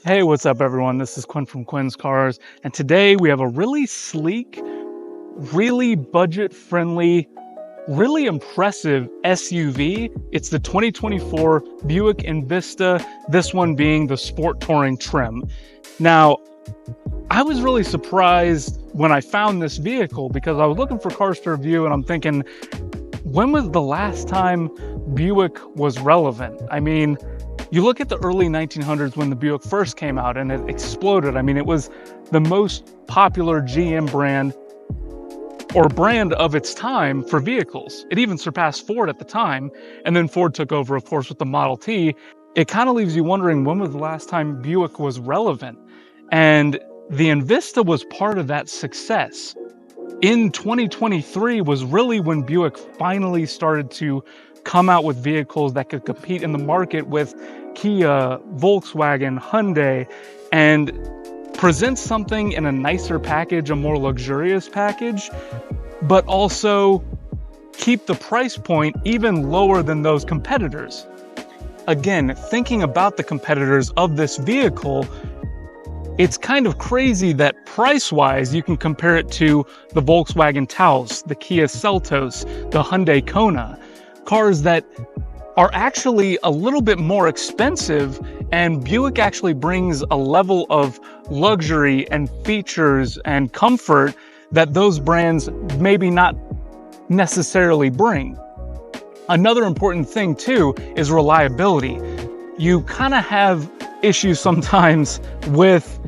Hey, what's up, everyone? This is Quinn from Quinn's Cars, and today we have a really sleek, really budget-friendly, really impressive SUV. It's the 2024 Buick Envista, this one being the Sport Touring trim. Now, I was really surprised when I found this vehicle because I was looking for cars to review and I'm thinking, when was the last time Buick was relevant? I mean, you look at the early 1900s when the Buick first came out and it exploded. I mean, it was the most popular GM brand or brand of its time for vehicles. It even surpassed Ford at the time. And then Ford took over, of course, with the Model T. It kind of leaves you wondering, when was the last time Buick was relevant? And the Envista was part of that success. In 2023 was really when Buick finally started to come out with vehicles that could compete in the market with Kia, Volkswagen, Hyundai, and present something in a nicer package, a more luxurious package, but also keep the price point even lower than those competitors. Again, thinking about the competitors of this vehicle, it's kind of crazy that price-wise you can compare it to the Volkswagen Taos, the Kia Seltos, the Hyudai Kona, cars that are actually a little bit more expensive, and Buick actually brings a level of luxury and features and comfort that those brands maybe not necessarily bring. Another important thing too is reliability. You kind of have issues sometimes with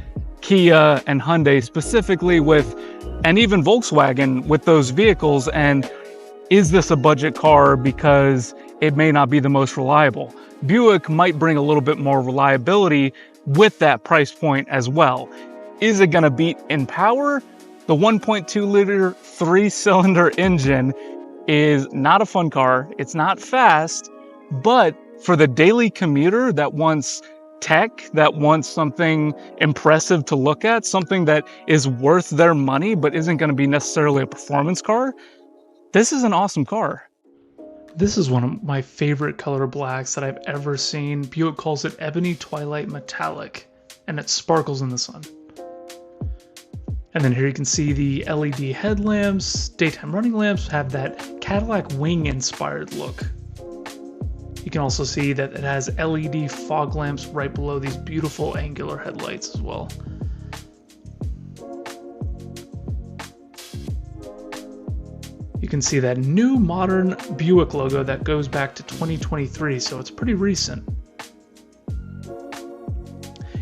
Kia and Hyundai, specifically with, and even Volkswagen with those vehicles, and is this a budget car because it may not be the most reliable? Buick might bring a little bit more reliability with that price point as well. Is it going to beat in power? The 1.2 liter 3-cylinder engine is not a fun car. It's not fast, but for the daily commuter that wants tech, that wants something impressive to look at, something that is worth their money but isn't going to be necessarily a performance car, this is an awesome car. This is one of my favorite color blacks that I've ever seen. Buick calls it Ebony Twilight Metallic, and it sparkles in the sun. And then here you can see the LED headlamps, daytime running lamps have that Cadillac wing inspired look. You can also see that it has LED fog lamps right below these beautiful angular headlights as well. You can see that new modern Buick logo that goes back to 2023, so it's pretty recent.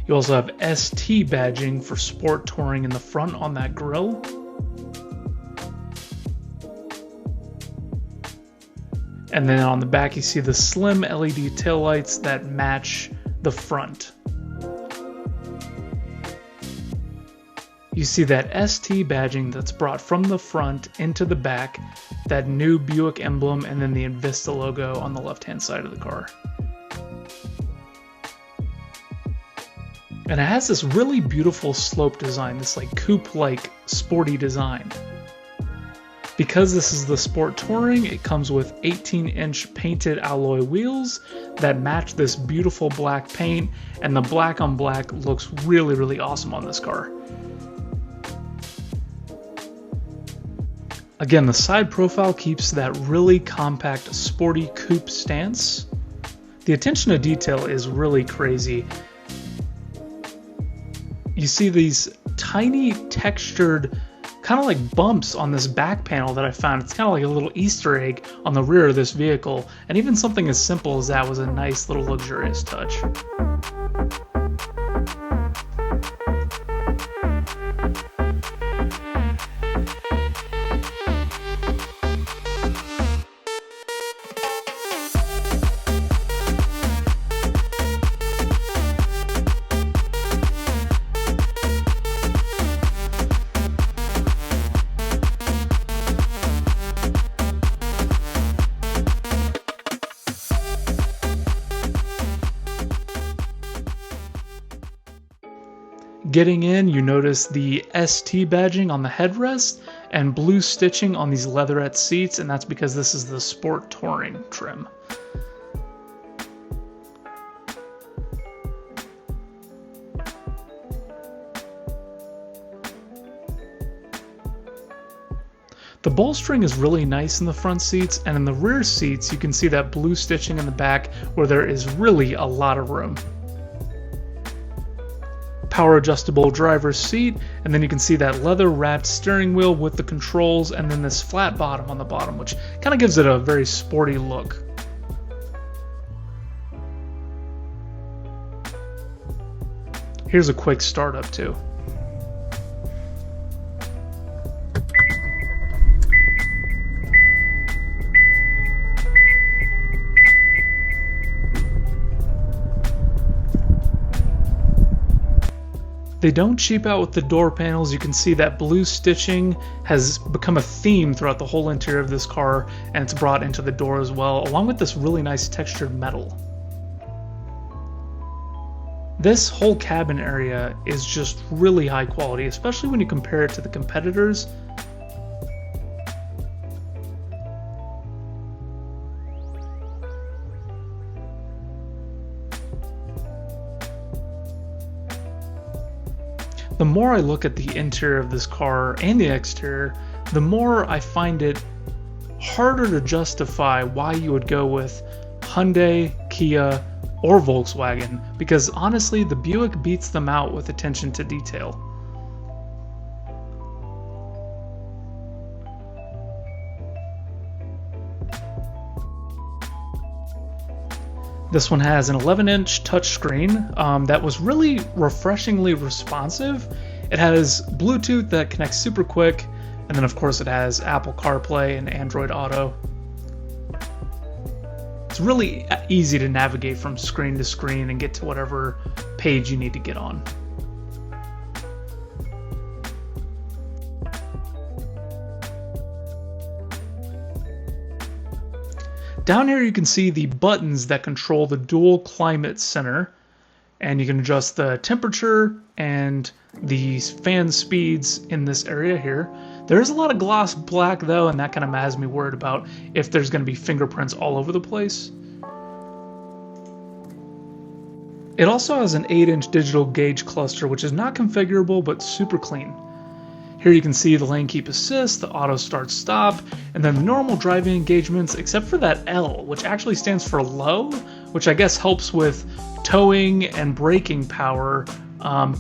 You also have ST badging for sport touring in the front on that grille. And then on the back you see the slim LED taillights that match the front. You see that ST badging that's brought from the front into the back, that new Buick emblem, and then the Envista logo on the left-hand side of the car. And it has this really beautiful slope design, this like coupe-like sporty design. Because this is the Sport Touring, it comes with 18-inch painted alloy wheels that match this beautiful black paint, and the black on black looks really, really awesome on this car. Again, the side profile keeps that really compact, sporty coupe stance. The attention to detail is really crazy. You see these tiny textured kind of like bumps on this back panel that I found. It's kind of like a little Easter egg on the rear of this vehicle, and even something as simple as that was a nice little luxurious touch. Getting in, you notice the ST badging on the headrest and blue stitching on these leatherette seats, and that's because this is the Sport Touring trim. The bolstering is really nice in the front seats, and in the rear seats you can see that blue stitching in the back where there is really a lot of room. Power adjustable driver's seat, and then you can see that leather wrapped steering wheel with the controls, and then this flat bottom on the bottom, which kind of gives it a very sporty look. Here's a quick startup too. They don't cheap out with the door panels. You can see that blue stitching has become a theme throughout the whole interior of this car, and it's brought into the door as well, along with this really nice textured metal. This whole cabin area is just really high quality, especially when you compare it to the competitors. The more I look at the interior of this car and the exterior, the more I find it harder to justify why you would go with Hyundai, Kia, or Volkswagen, because honestly, the Buick beats them out with attention to detail. This one has an 11-inch touchscreen that was really refreshingly responsive. It has Bluetooth that connects super quick, and then of course it has Apple CarPlay and Android Auto. It's really easy to navigate from screen to screen and get to whatever page you need to get on. Down here you can see the buttons that control the dual climate center, and you can adjust the temperature and the fan speeds in this area here. There is a lot of gloss black though, and that kind of has me worried about if there's going to be fingerprints all over the place. It also has an 8-inch digital gauge cluster, which is not configurable but super clean. Here you can see the lane keep assist, the auto start stop, and then the normal driving engagements, except for that L, which actually stands for low, which I guess helps with towing and braking power,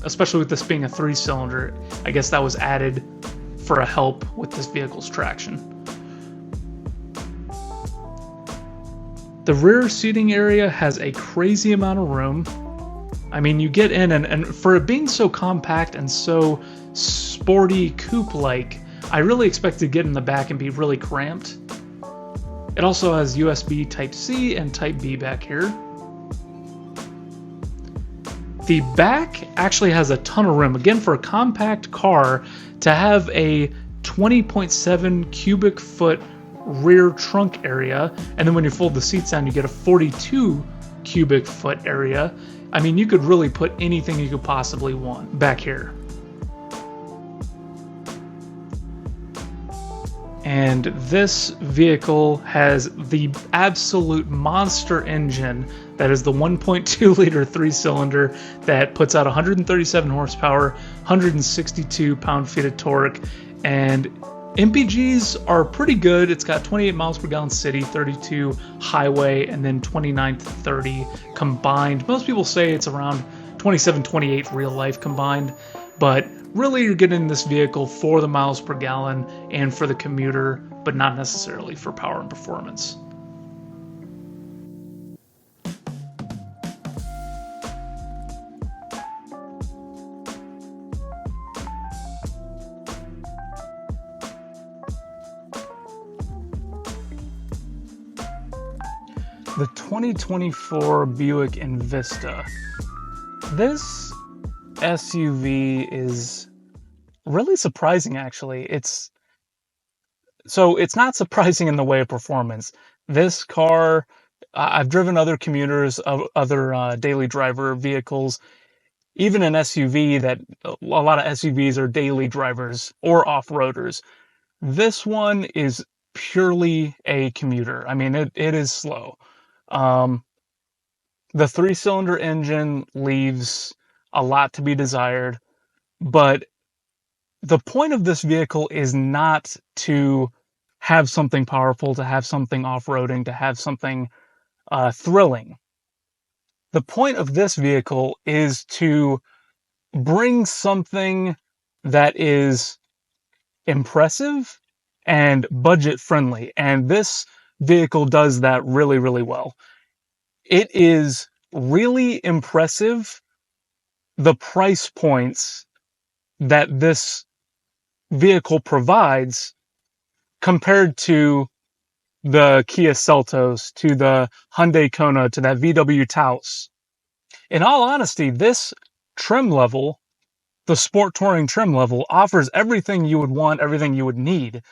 especially with this being a 3-cylinder. I guess that was added for a help with this vehicle's traction. The rear seating area has a crazy amount of room. I mean, you get in, and for it being so compact and so sporty coupe-like, I really expect to get in the back and be really cramped. It also has USB Type-C and Type-B back here. The back actually has a ton of room. Again, for a compact car, to have a 20.7 cubic foot rear trunk area, and then when you fold the seats down, you get a 42 cubic foot area. I mean, you could really put anything you could possibly want back here. And this vehicle has the absolute monster engine that is the 1.2 liter 3-cylinder that puts out 137 horsepower, 162 pound-feet of torque, and MPGs are pretty good. It's got 28 miles per gallon city, 32 highway, and then 29 to 30 combined. Most people say it's around 27, 28 real life combined, but really you're getting this vehicle for the miles per gallon and for the commuter, but not necessarily for power and performance. The 2024 Buick Envista. This SUV is really surprising, actually. It's not surprising in the way of performance. This car, I've driven other commuters, other daily driver vehicles, even an SUV that a lot of SUVs are daily drivers or off-roaders. This one is purely a commuter. I mean, it is slow. The 3-cylinder engine leaves a lot to be desired, but the point of this vehicle is not to have something powerful, to have something off-roading, to have something thrilling. The point of this vehicle is to bring something that is impressive and budget friendly. And this vehicle does that really, really well. It is really impressive, the price points that this vehicle provides compared to the Kia Seltos, to the Hyundai Kona, to that VW Taos. In all honesty, this trim level, the sport touring trim level, offers everything you would want, everything you would need.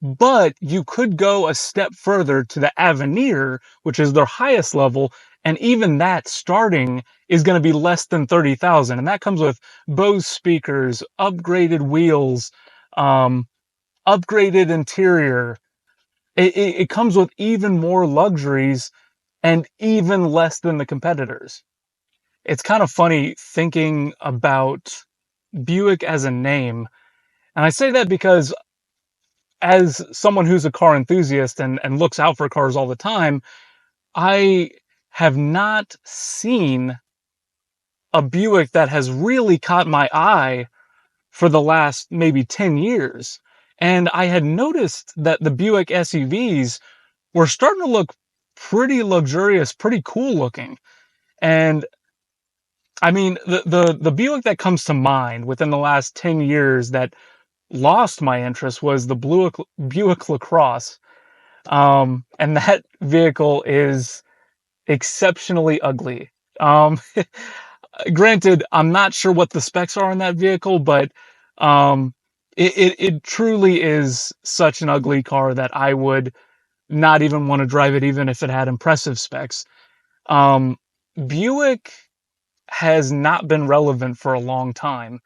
But you could go a step further to the Avenir, which is their highest level, and even that starting is going to be less than 30,000. And that comes with Bose speakers, upgraded wheels, upgraded interior. It comes with even more luxuries and even less than the competitors. It's kind of funny thinking about Buick as a name. And I say that because as someone who's a car enthusiast and looks out for cars all the time, I have not seen a Buick that has really caught my eye for the last maybe 10 years. And I had noticed that the Buick SUVs were starting to look pretty luxurious, pretty cool looking. And I mean, the Buick that comes to mind within the last 10 years that lost my interest was the Buick LaCrosse. And that vehicle is exceptionally ugly. Granted, I'm not sure what the specs are on that vehicle, but it truly is such an ugly car that I would not even want to drive it, even if it had impressive specs. Buick has not been relevant for a long time,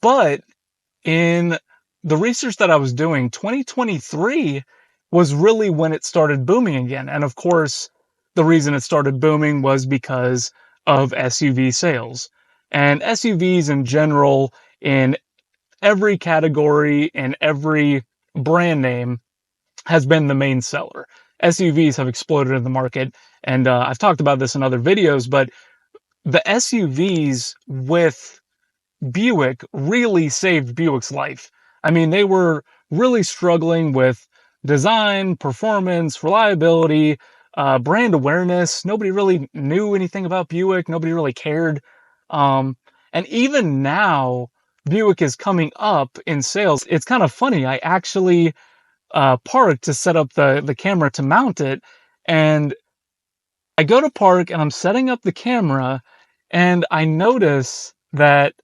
but in the research that I was doing, 2023 was really when it started booming again. And of course, the reason it started booming was because of SUV sales. And SUVs in general, in every category and every brand name, has been the main seller. SUVs have exploded in the market. And I've talked about this in other videos, but the SUVs with Buick really saved Buick's life. I mean, they were really struggling with design, performance, reliability, brand awareness. Nobody really knew anything about Buick. Nobody really cared. And even now, Buick is coming up in sales. It's kind of funny. I actually parked to set up the camera to mount it. And I go to park and I'm setting up the camera and I notice that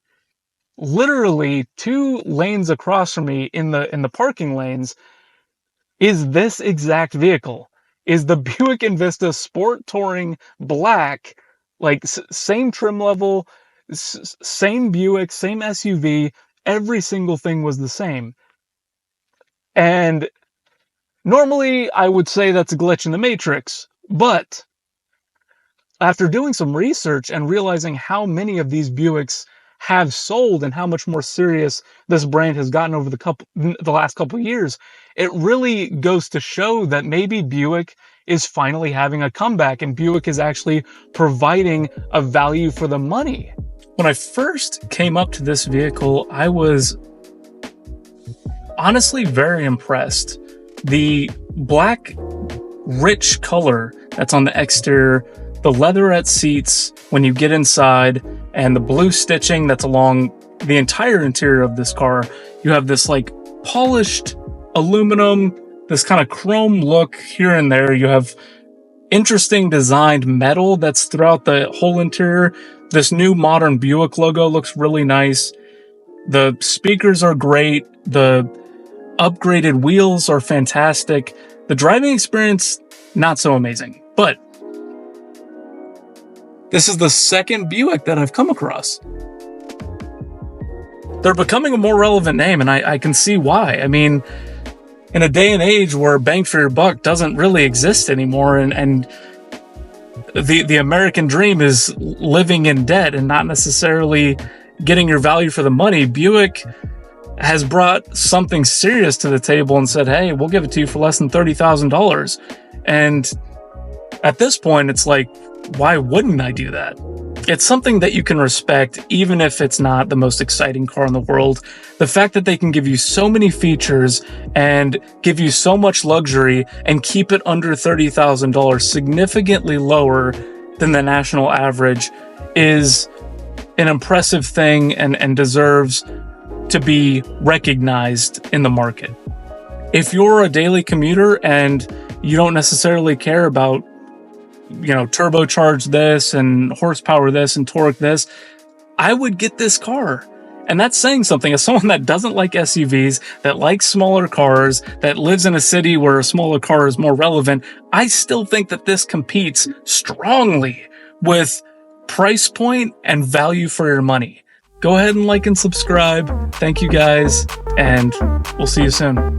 literally 2 lanes across from me in the parking lanes is this exact vehicle, is the Buick Envista Sport Touring Black, like same trim level, same Buick, same SUV, every single thing was the same. And normally I would say that's a glitch in the matrix, but after doing some research and realizing how many of these Buicks have sold and how much more serious this brand has gotten over the last couple of years, it really goes to show that maybe Buick is finally having a comeback and Buick is actually providing a value for the money. When I first came up to this vehicle, I was honestly very impressed. The black, rich color that's on the exterior, the leatherette seats when you get inside, and the blue stitching that's along the entire interior of this car. You have this like polished aluminum, this kind of chrome look here and there. You have interesting designed metal that's throughout the whole interior. This new modern Buick logo looks really nice. The speakers are great. The upgraded wheels are fantastic. The driving experience, not so amazing, but this is the second Buick that I've come across. They're becoming a more relevant name, and I can see why. I mean, in a day and age where bang for your buck doesn't really exist anymore, and the American dream is living in debt and not necessarily getting your value for the money, Buick has brought something serious to the table and said, hey, we'll give it to you for less than $30,000. And at this point, it's like, why wouldn't I do that? It's something that you can respect, even if it's not the most exciting car in the world. The fact that they can give you so many features and give you so much luxury and keep it under $30,000, significantly lower than the national average, is an impressive thing and deserves to be recognized in the market. If you're a daily commuter and you don't necessarily care about, turbocharge this and horsepower this and torque this, I would get this car. And that's saying something. As someone that doesn't like SUVs, that likes smaller cars, that lives in a city where a smaller car is more relevant, I still think that this competes strongly with price point and value for your money. Go ahead and like and subscribe. Thank you guys, and we'll see you soon.